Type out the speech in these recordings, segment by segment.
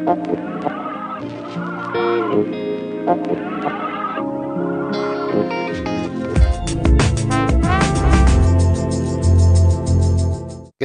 ¿Qué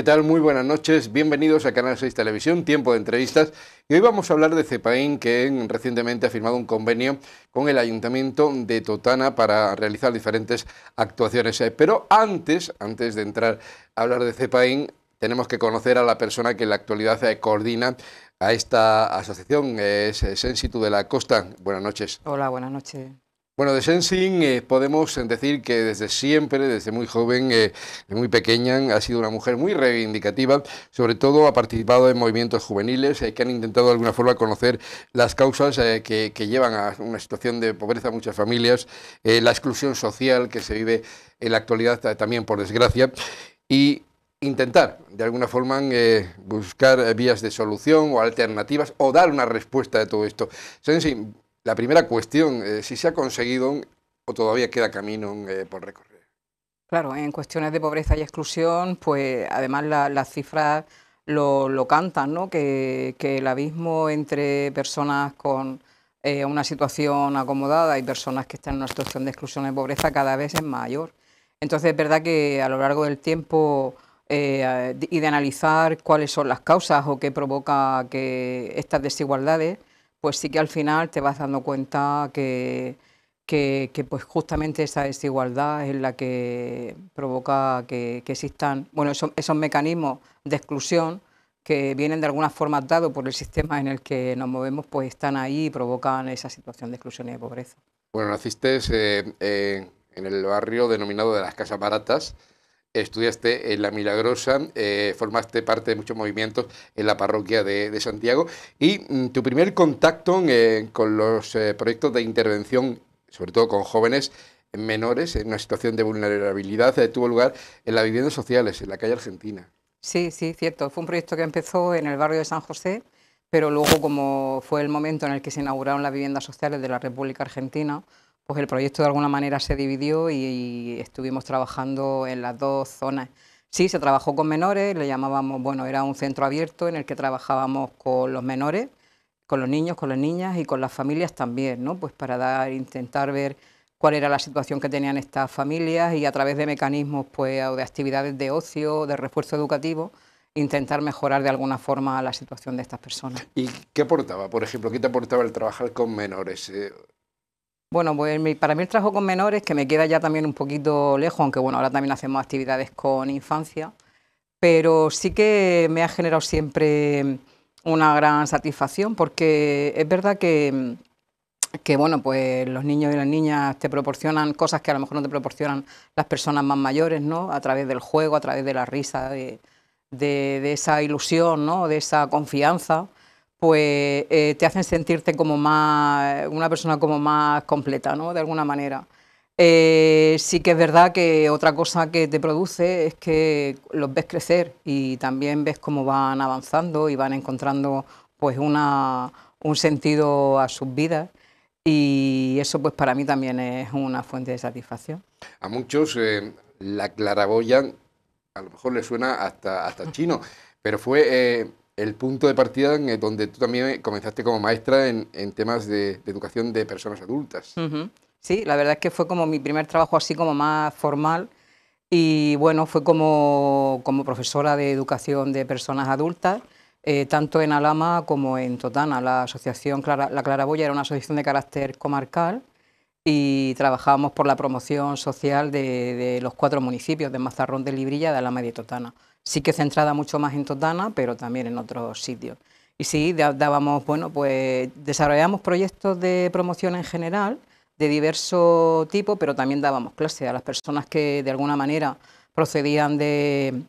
tal? Muy buenas noches, bienvenidos a Canal 6 Televisión, Tiempo de Entrevistas. Y hoy vamos a hablar de CEPAIN, que recientemente ha firmado un convenio con el Ayuntamiento de Totana para realizar diferentes actuaciones. Pero antes de entrar a hablar de CEPAIN, tenemos que conocer a la persona que en la actualidad coordina a esta asociación, es Sensitu de la Costa. Buenas noches. Hola, buenas noches. Bueno, de Sensin podemos decir que desde siempre, desde muy joven, muy pequeña, ha sido una mujer muy reivindicativa, sobre todo ha participado en movimientos juveniles que han intentado de alguna forma conocer las causas que llevan a una situación de pobreza a muchas familias, la exclusión social que se vive en la actualidad también por desgracia, y intentar de alguna forma buscar vías de solución o alternativas o dar una respuesta de todo esto. Sensin, la primera cuestión, si se ha conseguido o todavía queda camino por recorrer. Claro, en cuestiones de pobreza y exclusión, pues además las cifras lo cantan, ¿no? Que el abismo entre personas con una situación acomodada y personas que están en una situación de exclusión y pobreza cada vez es mayor. Entonces es verdad que a lo largo del tiempo y de analizar cuáles son las causas o qué provoca que estas desigualdades, pues sí que al final te vas dando cuenta que pues justamente esa desigualdad es la que provoca que existan, bueno, esos mecanismos de exclusión que vienen de alguna forma dados por el sistema en el que nos movemos, pues están ahí y provocan esa situación de exclusión y de pobreza. Bueno, naciste en el barrio denominado de las Casas Baratas, estudiaste en La Milagrosa, formaste parte de muchos movimientos en la parroquia de Santiago y tu primer contacto con los proyectos de intervención, sobre todo con jóvenes menores en una situación de vulnerabilidad, tuvo lugar en las viviendas sociales, en la calle Argentina. Sí, sí, cierto. Fue un proyecto que empezó en el barrio de San José, pero luego, como fue el momento en el que se inauguraron las viviendas sociales de la República Argentina, pues el proyecto de alguna manera se dividió y estuvimos trabajando en las dos zonas. Sí, se trabajó con menores, le llamábamos, bueno, era un centro abierto en el que trabajábamos con los menores, con los niños, con las niñas y con las familias también, ¿no? Pues para intentar ver cuál era la situación que tenían estas familias y a través de mecanismos, pues, o de actividades de ocio, de refuerzo educativo, intentar mejorar de alguna forma la situación de estas personas. ¿Y qué aportaba, por ejemplo, qué te aportaba el trabajar con menores? Bueno, pues para mí el trabajo con menores, que me queda ya también un poquito lejos, aunque bueno, ahora también hacemos actividades con infancia, pero sí que me ha generado siempre una gran satisfacción, porque es verdad que bueno, pues los niños y las niñas te proporcionan cosas que a lo mejor no te proporcionan las personas más mayores, ¿no? A través del juego, a través de la risa, de esa ilusión, ¿no? De esa confianza, pues te hacen sentirte como más, una persona como más completa, ¿no? De alguna manera. Sí que es verdad que otra cosa que te produce es que los ves crecer y también ves cómo van avanzando y van encontrando pues un sentido a sus vidas y eso pues para mí también es una fuente de satisfacción. A muchos la claraboya a lo mejor les suena hasta chino, pero fue el punto de partida donde tú también comenzaste como maestra en temas de educación de personas adultas. Sí, la verdad es que fue como mi primer trabajo así como más formal y bueno, fue como profesora de educación de personas adultas, tanto en Alhama como en Totana. La asociación La Claraboya era una asociación de carácter comarcal y trabajábamos por la promoción social de los 4 municipios de Mazarrón de Librilla, de Alhama y de Totana. Sí que centrada mucho más en Totana, pero también en otros sitios. Y sí, dábamos, bueno, pues desarrollamos proyectos de promoción en general, de diverso tipo, pero también dábamos clases a las personas que de alguna manera procedían del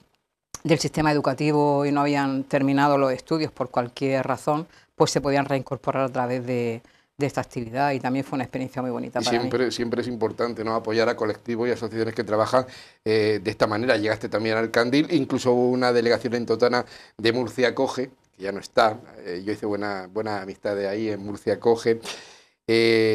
sistema educativo y no habían terminado los estudios por cualquier razón, pues se podían reincorporar a través de esta actividad y también fue una experiencia muy bonita para mí. Siempre es importante, ¿no?, apoyar a colectivos y asociaciones que trabajan de esta manera. Llegaste también al Candil, incluso hubo una delegación en Totana de Murcia Acoge, que ya no está. Yo hice buena amistad de ahí en Murcia Acoge,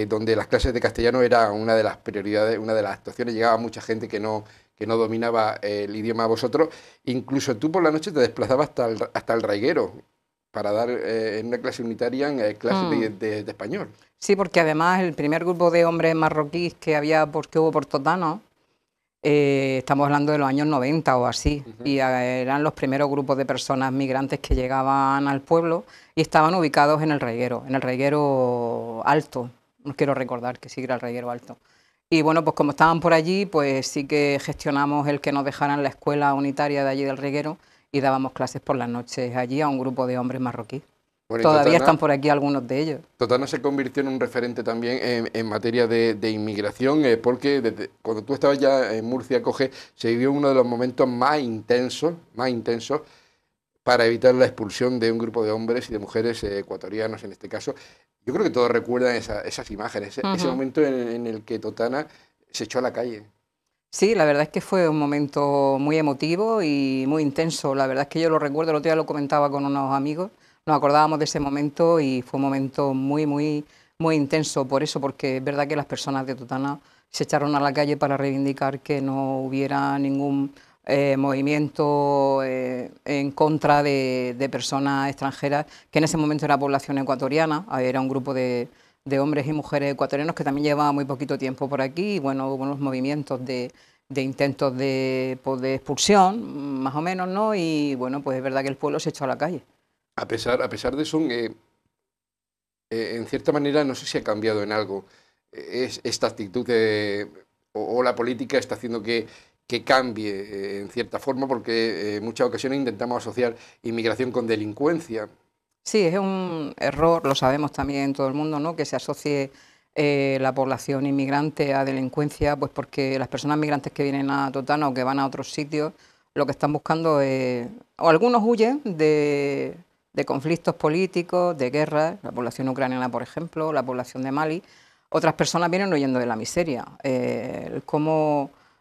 donde las clases de castellano era una de las prioridades, una de las actuaciones. Llegaba mucha gente que no dominaba el idioma. Vosotros, incluso tú por la noche te desplazabas hasta el Raiguero para dar en una clase unitaria clases de español. Sí, porque además el primer grupo de hombres marroquíes que hubo por Totana, estamos hablando de los años 90 o así, y eran los primeros grupos de personas migrantes que llegaban al pueblo y estaban ubicados en el Reguero Alto, no quiero recordar que sí era el Reguero Alto. Y bueno, pues como estaban por allí, pues sí que gestionamos el que nos dejaran la escuela unitaria de allí del Reguero y dábamos clases por las noches allí a un grupo de hombres marroquíes. Bueno, Todavía están por aquí algunos de ellos. Totana se convirtió en un referente también en materia de inmigración, porque cuando tú estabas ya en Murcia, Coge, se vivió uno de los momentos más intensos para evitar la expulsión de un grupo de hombres y de mujeres ecuatorianos, en este caso. Yo creo que todos recuerdan esas imágenes, ese momento en el que Totana se echó a la calle. Sí, la verdad es que fue un momento muy emotivo y muy intenso. La verdad es que yo lo recuerdo, el otro día lo comentaba con unos amigos, nos acordábamos de ese momento y fue un momento muy intenso por eso, porque es verdad que las personas de Totana se echaron a la calle para reivindicar que no hubiera ningún movimiento en contra de personas extranjeras, que en ese momento era población ecuatoriana, era un grupo de hombres y mujeres ecuatorianos que también llevaba muy poquito tiempo por aquí, y bueno, hubo unos movimientos de intentos de expulsión, más o menos, ¿no? Y bueno, pues es verdad que el pueblo se echó a la calle. A pesar de eso, en cierta manera, no sé si ha cambiado en algo esta actitud o la política está haciendo que cambie en cierta forma, porque en muchas ocasiones intentamos asociar inmigración con delincuencia. Sí, es un error, lo sabemos también todo el mundo, ¿no? Que se asocie la población inmigrante a delincuencia, pues porque las personas migrantes que vienen a Totana o que van a otros sitios, lo que están buscando es, o algunos huyen de conflictos políticos, de guerras, la población ucraniana, por ejemplo, la población de Mali, otras personas vienen huyendo de la miseria.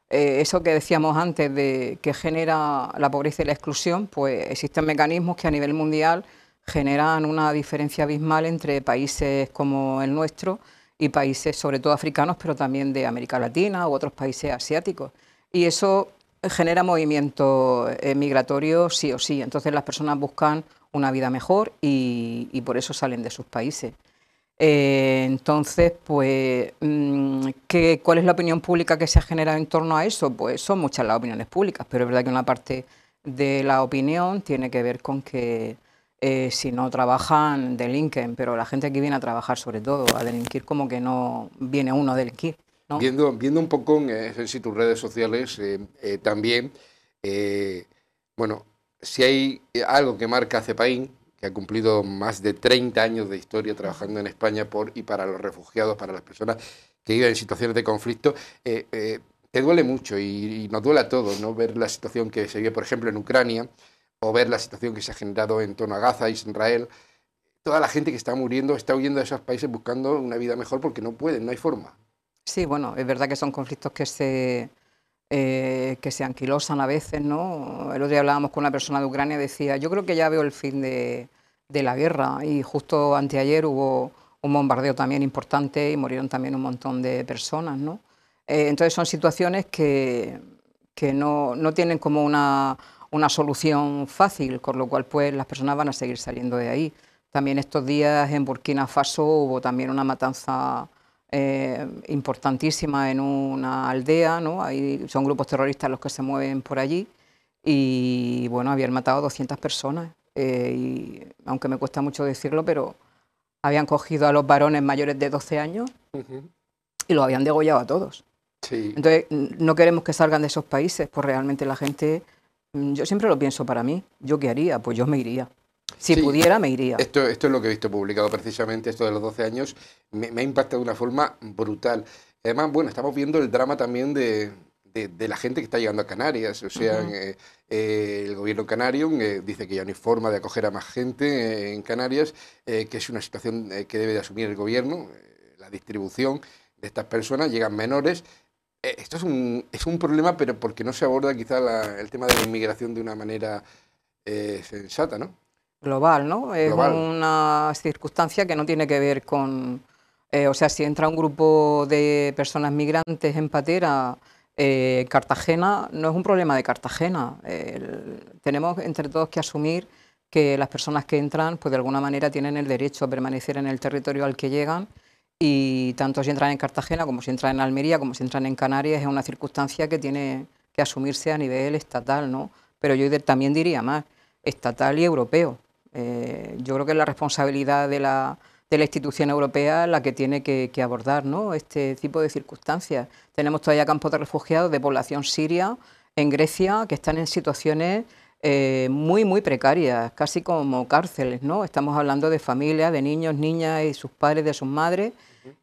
Eso que decíamos antes de que genera la pobreza y la exclusión, pues existen mecanismos que a nivel mundial generan una diferencia abismal entre países como el nuestro y países sobre todo africanos, pero también de América Latina u otros países asiáticos. Y eso genera movimientos migratorios sí o sí. Entonces las personas buscan una vida mejor y por eso salen de sus países. Entonces, pues, ¿cuál es la opinión pública que se ha generado en torno a eso? Pues son muchas las opiniones públicas, pero es verdad que una parte de la opinión tiene que ver con que si no trabajan, delinquen, pero la gente que viene a trabajar, sobre todo, a delinquir, como que no viene uno a delinquir, ¿no? Viendo un poco en tus redes sociales también, bueno, si hay algo que marca CEPAIN, que ha cumplido más de 30 años de historia trabajando en España por y para los refugiados, para las personas que viven en situaciones de conflicto, te duele mucho y nos duele a todos, ¿no? Ver la situación que se vive, por ejemplo, en Ucrania, o ver la situación que se ha generado en torno a Gaza, Israel. Toda la gente que está muriendo está huyendo de esos países buscando una vida mejor porque no pueden, no hay forma. Sí, bueno, es verdad que son conflictos que se anquilosan a veces, ¿no? El otro día hablábamos con una persona de Ucrania y decía, yo creo que ya veo el fin de la guerra, y justo anteayer hubo un bombardeo también importante y murieron también un montón de personas, ¿no? Entonces son situaciones que no tienen como una solución fácil, con lo cual pues las personas van a seguir saliendo de ahí. También estos días en Burkina Faso hubo también una matanza importantísima en una aldea, ¿no? Ahí son grupos terroristas los que se mueven por allí y bueno, habían matado 200 personas y aunque me cuesta mucho decirlo, pero habían cogido a los varones mayores de 12 años y los habían degollado a todos. Sí. Entonces, no queremos que salgan de esos países, pues realmente la gente, yo siempre lo pienso para mí, ¿yo qué haría? Pues yo me iría. Si pudiera, me iría. Esto es lo que he visto publicado precisamente, esto de los 12 años, me ha impactado de una forma brutal. Además, bueno, estamos viendo el drama también de la gente que está llegando a Canarias. O sea, el gobierno canario dice que ya no hay forma de acoger a más gente en Canarias, que es una situación que debe de asumir el gobierno, la distribución de estas personas, llegan menores. Esto es un problema, pero porque no se aborda quizá el tema de la inmigración de una manera sensata, ¿no? Global, ¿no? Es Global. una circunstancia que no tiene que ver con... o sea, si entra un grupo de personas migrantes en patera, Cartagena no es un problema de Cartagena. Tenemos entre todos que asumir que las personas que entran, pues de alguna manera tienen el derecho a permanecer en el territorio al que llegan, y tanto si entran en Cartagena como si entran en Almería, como si entran en Canarias, es una circunstancia que tiene que asumirse a nivel estatal, ¿no? Pero yo también diría más, estatal y europeo. Yo creo que es la responsabilidad de la institución europea la que tiene que abordar, ¿no?, este tipo de circunstancias. Tenemos todavía campos de refugiados de población siria en Grecia que están en situaciones muy precarias, casi como cárceles, ¿no? Estamos hablando de familias, de niños, niñas y sus padres, de sus madres,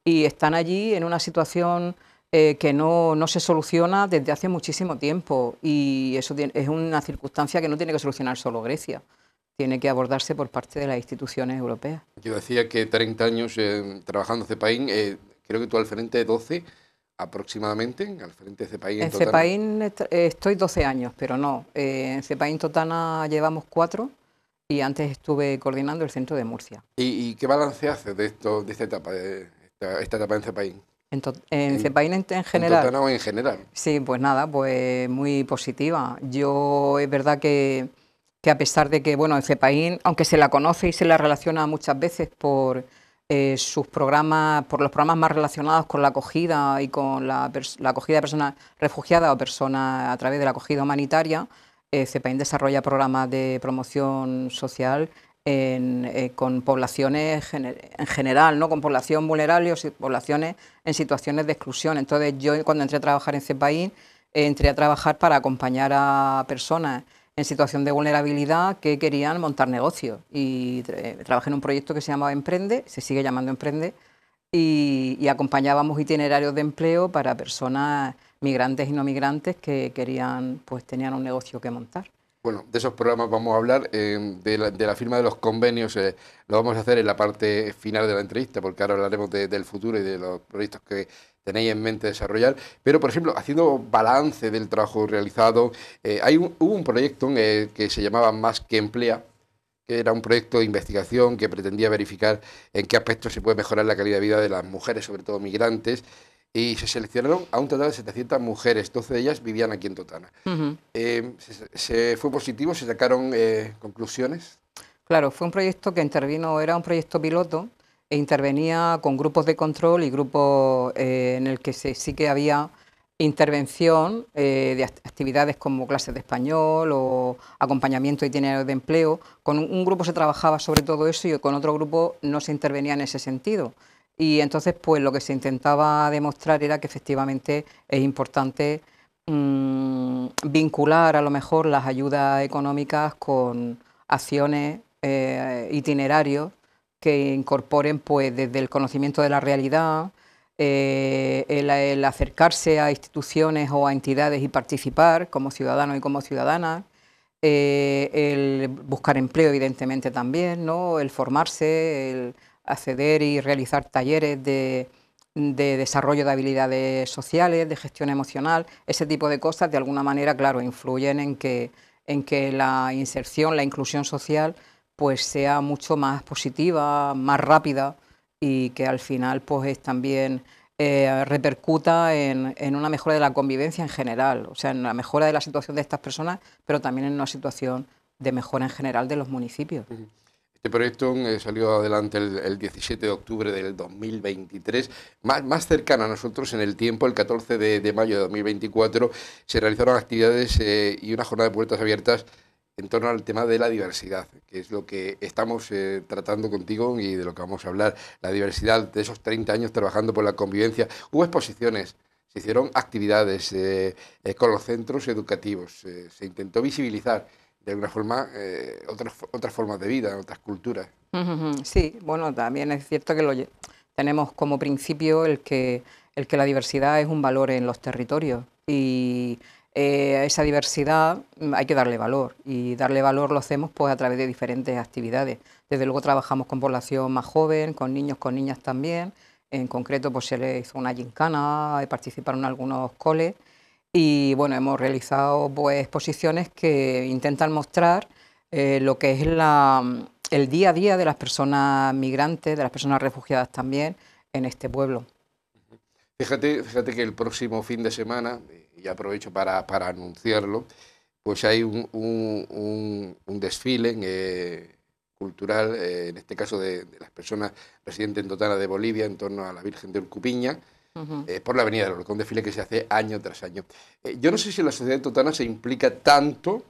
y están allí en una situación que no se soluciona desde hace muchísimo tiempo, y eso es una circunstancia que no tiene que solucionar solo Grecia, tiene que abordarse por parte de las instituciones europeas. Yo decía que 30 años trabajando en CEPAIN, creo que tú al frente de 12 aproximadamente, al frente de CEPAIN en En Totana. CEPAIN estoy 12 años, pero no. En CEPAIN Totana llevamos 4 y antes estuve coordinando el centro de Murcia. ¿Y qué balance haces de esta etapa, esta etapa en CEPAIN? En CEPAIN en ¿En general. Totana o en general? Sí, pues nada, pues muy positiva. Yo es verdad que a pesar de que, bueno, en CEPAIN, aunque se la conoce y se la relaciona muchas veces por sus programas, por los programas más relacionados con la acogida y con la acogida de personas refugiadas o personas a través de la acogida humanitaria, CEPAIN desarrolla programas de promoción social con poblaciones en general, ¿no?, con población vulnerable o poblaciones en situaciones de exclusión. Entonces yo, cuando entré a trabajar en CEPAIN, entré a trabajar para acompañar a personas en situación de vulnerabilidad que querían montar negocios, y trabajé en un proyecto que se llamaba Emprende, se sigue llamando Emprende, y acompañábamos itinerarios de empleo para personas migrantes y no migrantes que querían, pues tenían un negocio que montar. Bueno, de esos programas vamos a hablar, de la firma de los convenios, lo vamos a hacer en la parte final de la entrevista, porque ahora hablaremos del futuro y de los proyectos que tenéis en mente desarrollar. Pero, por ejemplo, haciendo balance del trabajo realizado, hubo un proyecto que se llamaba Más que Emplea, que era un proyecto de investigación que pretendía verificar en qué aspectos se puede mejorar la calidad de vida de las mujeres, sobre todo migrantes, y se seleccionaron a un total de 700 mujeres, 12 de ellas vivían aquí en Totana. Se fue positivo, se sacaron conclusiones. Claro, fue un proyecto que intervino, era un proyecto piloto, e intervenía con grupos de control y grupos en el que sí que había intervención de actividades como clases de español o acompañamiento itinerario de empleo. Con un grupo se trabajaba sobre todo eso y con otro grupo no se intervenía en ese sentido. Y entonces, pues lo que se intentaba demostrar era que efectivamente es importante vincular a lo mejor las ayudas económicas con acciones, itinerarios que incorporen, pues, desde el conocimiento de la realidad, el acercarse a instituciones o a entidades y participar como ciudadanos y como ciudadanas, el buscar empleo evidentemente también, ¿no?, el formarse, el acceder y realizar talleres de desarrollo de habilidades sociales, de gestión emocional. Ese tipo de cosas de alguna manera, claro, influyen en que la inserción, la inclusión social, pues sea mucho más positiva, más rápida, y que al final pues también repercuta en una mejora de la convivencia en general, o sea, en la mejora de la situación de estas personas, pero también en una situación de mejora en general de los municipios. Este proyecto salió adelante el 17 de octubre del 2023, más cercano a nosotros en el tiempo, el 14 de mayo de 2024, se realizaron actividades y una jornada de puertas abiertas en torno al tema de la diversidad, que es lo que estamos tratando contigo y de lo que vamos a hablar, la diversidad de esos 30 años trabajando por la convivencia. Hubo exposiciones, se hicieron actividades con los centros educativos, se intentó visibilizar de alguna forma otras formas de vida, otras culturas. Sí, bueno, también es cierto que tenemos como principio el que la diversidad es un valor en los territorios, y a esa diversidad hay que darle valor, y darle valor lo hacemos pues a través de diferentes actividades. Desde luego trabajamos con población más joven, con niños, con niñas también. En concreto pues se les hizo una gincana, participaron algunos coles, y bueno, hemos realizado pues exposiciones que intentan mostrar lo que es el día a día de las personas migrantes, de las personas refugiadas también en este pueblo. Fíjate que el próximo fin de semana, y aprovecho para anunciarlo, pues hay un desfile cultural, en este caso de las personas residentes en Totana de Bolivia, en torno a la Virgen de Urcupiña, por la Avenida del Orca, un desfile que se hace año tras año. Yo no sé si la sociedad totana se implica tanto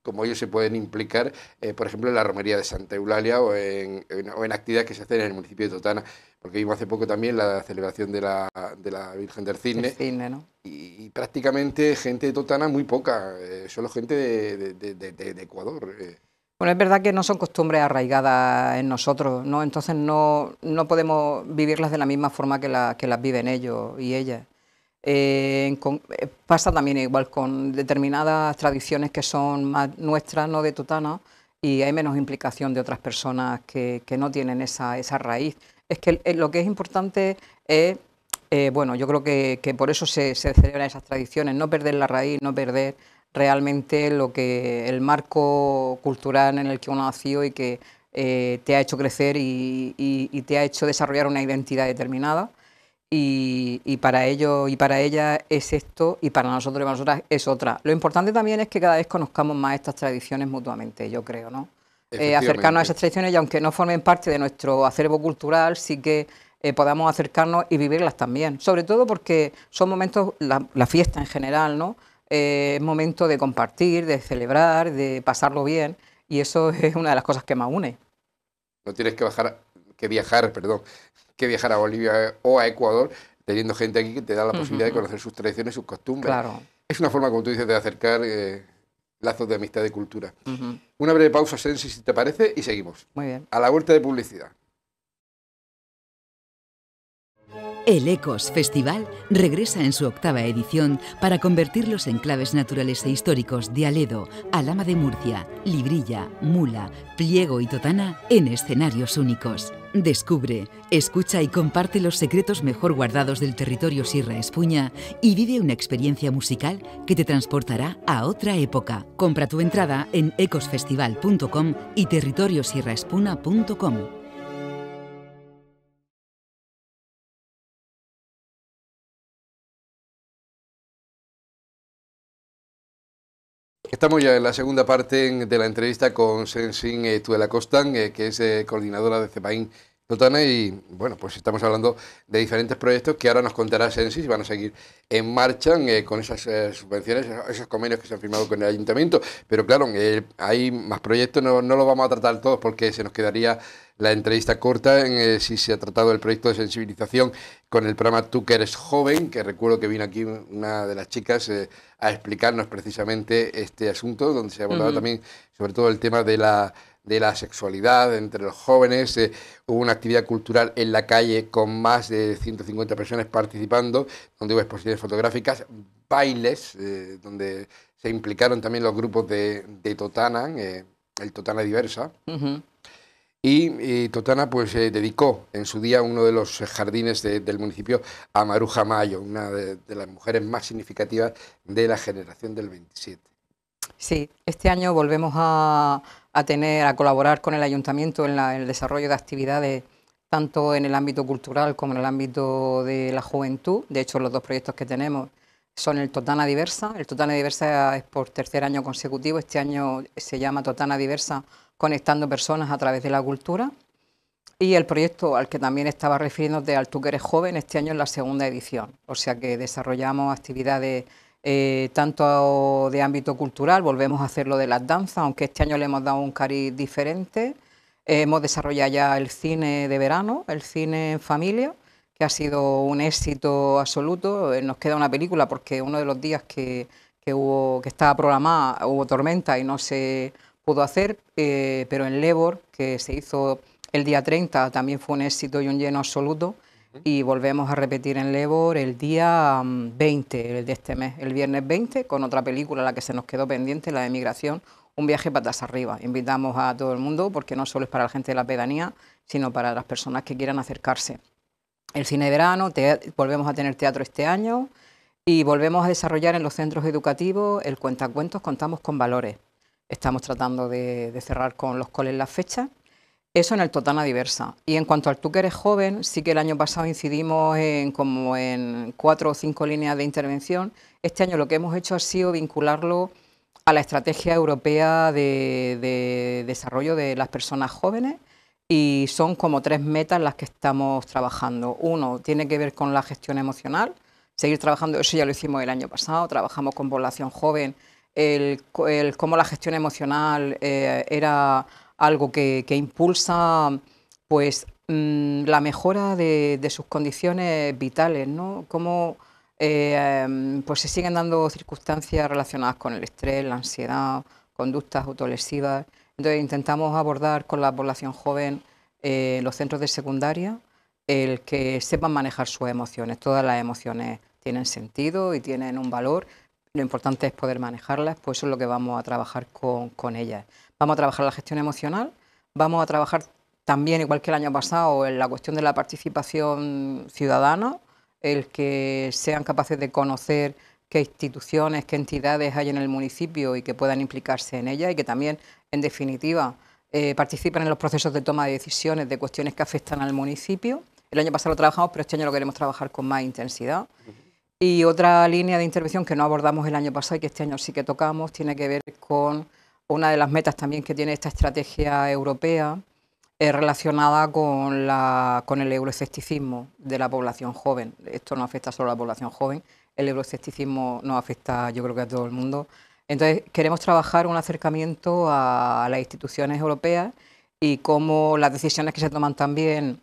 como ellos se pueden implicar, por ejemplo, en la romería de Santa Eulalia o en actividades que se hacen en el municipio de Totana, porque vimos hace poco también la celebración de la Virgen del Cisne, El Cisne, ¿no? y prácticamente gente de Totana muy poca, solo gente de Ecuador. Bueno, es verdad que no son costumbres arraigadas en nosotros, ¿no? Entonces no podemos vivirlas de la misma forma que las viven ellos y ellas. Pasa también igual con determinadas tradiciones que son más nuestras, no de Totana, y hay menos implicación de otras personas que no tienen esa raíz. Es que lo que es importante es, bueno, yo creo que por eso se celebran esas tradiciones, no perder la raíz, no perder realmente el marco cultural en el que uno ha nacido y que te ha hecho crecer y te ha hecho desarrollar una identidad determinada. Y para ellos y para ellas es esto, y para nosotros y para nosotras es otra. Lo importante también es que cada vez conozcamos más estas tradiciones mutuamente, yo creo, ¿no? Acercarnos a esas tradiciones, y aunque no formen parte de nuestro acervo cultural, sí que podamos acercarnos y vivirlas también. Sobre todo porque son momentos, la fiesta en general, ¿no? Es momento de compartir, de celebrar, de pasarlo bien, y eso es una de las cosas que más une. No tienes que viajar, perdón, que viajar a Bolivia o a Ecuador, teniendo gente aquí que te da la posibilidad de conocer sus tradiciones, sus costumbres. Claro. Es una forma, como tú dices, de acercar lazos de amistad y cultura. Una breve pausa, Sensi, si te parece, y seguimos. Muy bien. A la vuelta de publicidad. El Ecos Festival regresa en su 8ª edición para convertir los enclaves naturales e históricos de Aledo, Alhama de Murcia, Librilla, Mula, Pliego y Totana en escenarios únicos. Descubre, escucha y comparte los secretos mejor guardados del territorio Sierra Espuña y vive una experiencia musical que te transportará a otra época. Compra tu entrada en ecosfestival.com y territoriosierraespuna.com. Estamos ya en la segunda parte de la entrevista con Sensin Tudela Costan, que es coordinadora de CEPAIN Totana, y bueno, pues estamos hablando de diferentes proyectos que ahora nos contará Sensi, van a seguir en marcha con esas subvenciones, esos convenios que se han firmado con el ayuntamiento, pero claro, hay más proyectos, no los vamos a tratar todos porque se nos quedaría la entrevista corta si se ha tratado el proyecto de sensibilización con el programa Tú que eres joven, que recuerdo que vino aquí una de las chicas a explicarnos precisamente este asunto, donde se abordaba también sobre todo el tema de la sexualidad entre los jóvenes. Hubo una actividad cultural en la calle con más de 150 personas participando, donde hubo exposiciones fotográficas, bailes, donde se implicaron también los grupos de Totana, el Totana Diversa. Y Totana pues dedicó en su día uno de los jardines del municipio a Maruja Mayo, una de las mujeres más significativas de la generación del 27. Sí, este año volvemos a colaborar con el ayuntamiento en el desarrollo de actividades tanto en el ámbito cultural como en el ámbito de la juventud. De hecho, los dos proyectos que tenemos son el Totana Diversa. El Totana Diversa es por 3er año consecutivo. Este año se llama Totana Diversa, conectando personas a través de la cultura. Y el proyecto al que también estaba refiriéndote, al Tú que eres joven, este año es la 2ª edición. O sea que desarrollamos actividades tanto de ámbito cultural, volvemos a hacerlo de las danzas, aunque este año le hemos dado un cariz diferente. Hemos desarrollado ya el cine de verano, el cine en familia, que ha sido un éxito absoluto. Nos queda una película porque uno de los días que estaba programada hubo tormenta y no se pudo hacer, pero en Lebor, que se hizo el día 30, también fue un éxito y un lleno absoluto. Y volvemos a repetir en Lebor el día 20 de este mes, el viernes 20, con otra película, la que se nos quedó pendiente, la de Migración, Un viaje patas arriba. Invitamos a todo el mundo, porque no solo es para la gente de la pedanía, sino para las personas que quieran acercarse. El cine de verano, volvemos a tener teatro este año y volvemos a desarrollar en los centros educativos el cuentacuentos, contamos con valores. Estamos tratando de cerrar con los coles las fechas. Eso en el Totana Diversa. Y en cuanto al Tú que eres joven, sí que el año pasado incidimos como en 4 o 5 líneas de intervención. Este año lo que hemos hecho ha sido vincularlo a la Estrategia Europea de Desarrollo de las Personas Jóvenes, y son como 3 metas las que estamos trabajando. Uno tiene que ver con la gestión emocional, seguir trabajando, eso ya lo hicimos el año pasado, trabajamos con población joven, cómo la gestión emocional era algo que impulsa pues la mejora de sus condiciones vitales, ¿no? Cómo pues se siguen dando circunstancias relacionadas con el estrés, la ansiedad, conductas autolesivas. Entonces intentamos abordar con la población joven los centros de secundaria el que sepan manejar sus emociones. Todas las emociones tienen sentido y tienen un valor. Lo importante es poder manejarlas, pues eso es lo que vamos a trabajar con ellas. Vamos a trabajar la gestión emocional, vamos a trabajar también, igual que el año pasado, en la cuestión de la participación ciudadana, el que sean capaces de conocer qué instituciones, qué entidades hay en el municipio y que puedan implicarse en ellas, y que también, en definitiva, participen en los procesos de toma de decisiones de cuestiones que afectan al municipio. El año pasado lo trabajamos, pero este año lo queremos trabajar con más intensidad. Y otra línea de intervención que no abordamos el año pasado y que este año sí que tocamos tiene que ver con una de las metas también que tiene esta estrategia europea, relacionada con el euroescepticismo de la población joven. Esto no afecta solo a la población joven, el euroescepticismo nos afecta, yo creo que a todo el mundo. Entonces queremos trabajar un acercamiento a las instituciones europeas y cómo las decisiones que se toman también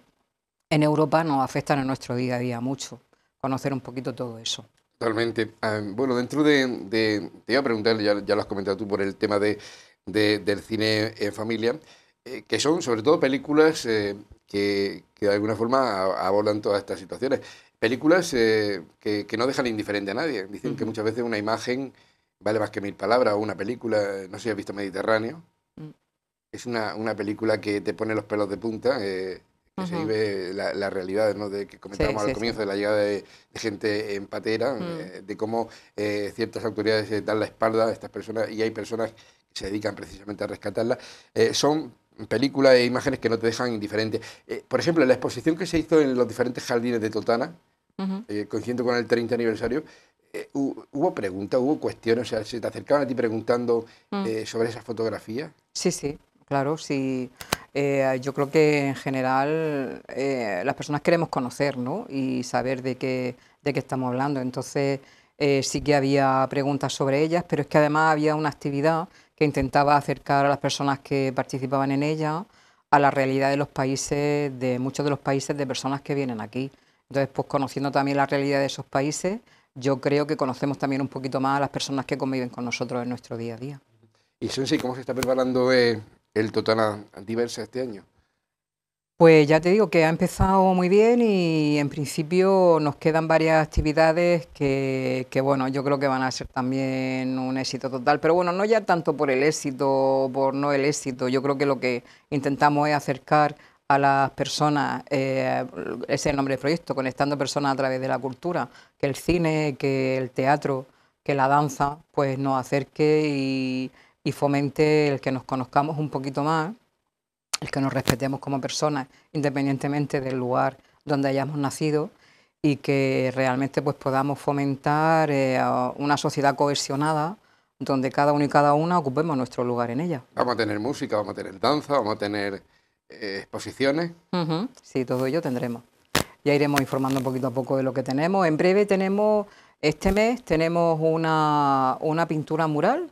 en Europa nos afectan en nuestro día a día mucho. Conocer un poquito todo eso. Totalmente. Bueno, dentro te iba a preguntar, ya lo has comentado tú, por el tema del cine en familia, que son sobre todo películas que de alguna forma abordan todas estas situaciones. Películas que no dejan indiferente a nadie. Dicen que muchas veces una imagen vale más que 1000 palabras, o una película, no sé si has visto Mediterráneo, es una película que te pone los pelos de punta, que se vive la realidad, ¿no? De que comentábamos al comienzo, de la llegada de gente en patera, de cómo ciertas autoridades dan la espalda a estas personas, y hay personas que se dedican precisamente a rescatarlas. Son películas e imágenes que no te dejan indiferente. Por ejemplo, en la exposición que se hizo en los diferentes jardines de Totana, coincidiendo con el 30 aniversario, hubo preguntas, hubo cuestiones, o sea, se te acercaban a ti preguntando sobre esas fotografías. Sí, sí, claro, sí. Yo creo que en general las personas queremos conocer, ¿no? Y saber de qué estamos hablando. Entonces sí que había preguntas sobre ellas, pero es que además había una actividad que intentaba acercar a las personas que participaban en ella a la realidad de los países, de muchos de los países de personas que vienen aquí. Entonces, pues conociendo también la realidad de esos países, yo creo que conocemos también un poquito más a las personas que conviven con nosotros en nuestro día a día. Y Sensi, ¿cómo se está preparando el Totana Diversa este año? Pues ya te digo que ha empezado muy bien y en principio nos quedan varias actividades que bueno, yo creo que van a ser también un éxito total, pero bueno, no ya tanto por el éxito o por no el éxito. Yo creo que lo que intentamos es acercar a las personas, ese es el nombre del proyecto, conectando personas a través de la cultura, que el cine, que el teatro, que la danza, pues nos acerque y fomente el que nos conozcamos un poquito más, el que nos respetemos como personas, independientemente del lugar donde hayamos nacido, y que realmente pues podamos fomentar una sociedad cohesionada donde cada uno y cada una ocupemos nuestro lugar en ella. Vamos a tener música, vamos a tener danza, vamos a tener exposiciones. Sí, todo ello tendremos. Ya iremos informando poquito a poco de lo que tenemos. En breve tenemos, este mes tenemos una pintura mural,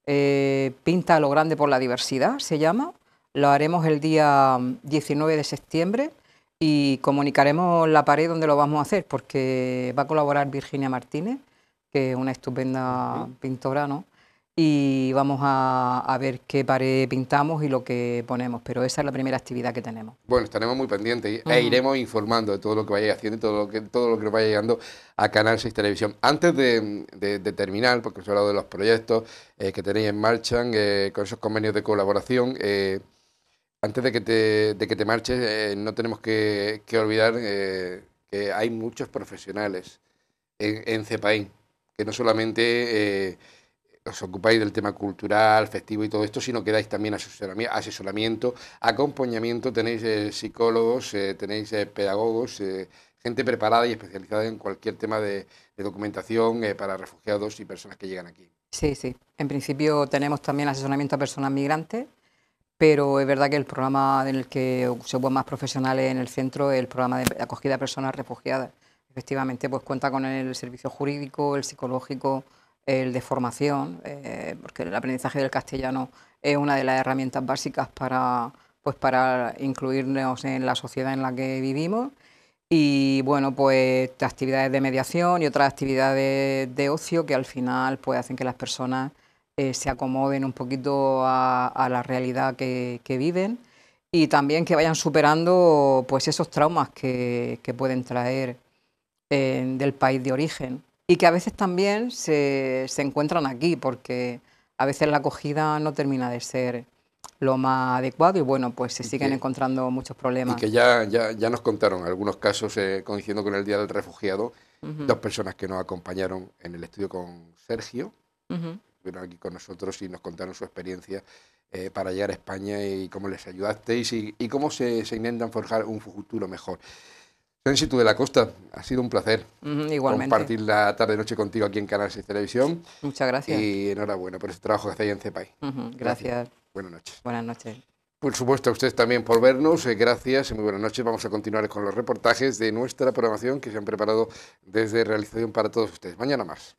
Pinta a lo grande por la diversidad, se llama. Lo haremos el día 19 de septiembre y comunicaremos la pared donde lo vamos a hacer, porque va a colaborar Virginia Martínez, que es una estupenda pintora, ¿no? Y vamos a ver qué pared pintamos y lo que ponemos, pero esa es la primera actividad que tenemos. Bueno, estaremos muy pendientes e iremos informando de todo lo que vaya haciendo y todo lo que nos vaya llegando a Canal 6 Televisión. Antes de terminar, porque os he hablado de los proyectos que tenéis en marcha, con esos convenios de colaboración, antes de que te marches, no tenemos que olvidar que hay muchos profesionales en CEPAIN, que no solamente os ocupáis del tema cultural, festivo y todo esto, sino que dais también asesoramiento, acompañamiento, tenéis psicólogos, tenéis pedagogos, gente preparada y especializada en cualquier tema de documentación para refugiados y personas que llegan aquí. Sí, sí. En principio tenemos también asesoramiento a personas migrantes, pero es verdad que el programa en el que se ocupan más profesionales en el centro es el programa de acogida a personas refugiadas. Efectivamente, pues cuenta con el servicio jurídico, el psicológico, el de formación, porque el aprendizaje del castellano es una de las herramientas básicas para, pues para incluirnos en la sociedad en la que vivimos. Y bueno, pues actividades de mediación y otras actividades de ocio que al final pues hacen que las personas se acomoden un poquito a la realidad que viven y también que vayan superando pues esos traumas que pueden traer del país de origen y que a veces también se encuentran aquí porque a veces la acogida no termina de ser lo más adecuado y bueno, pues se Y siguen que, encontrando muchos y problemas. que ya nos contaron algunos casos, coincidiendo con el Día del Refugiado, Ujú, dos personas que nos acompañaron en el estudio con Sergio, ujú. estuvieron aquí con nosotros y nos contaron su experiencia para llegar a España y cómo les ayudasteis y cómo se intentan forjar un futuro mejor. Tránsito de la Costa, ha sido un placer Ujú, igualmente. compartir la tarde-noche contigo aquí en Canal 6 Televisión Muchas gracias. y enhorabuena por ese trabajo que hacéis en CEPAI. Ujú, Gracias. gracias. Buenas noches. Buenas noches. Por supuesto, a ustedes también por vernos. Gracias y muy buenas noches. Vamos a continuar con los reportajes de nuestra programación que se han preparado desde Realización para todos ustedes. Mañana más.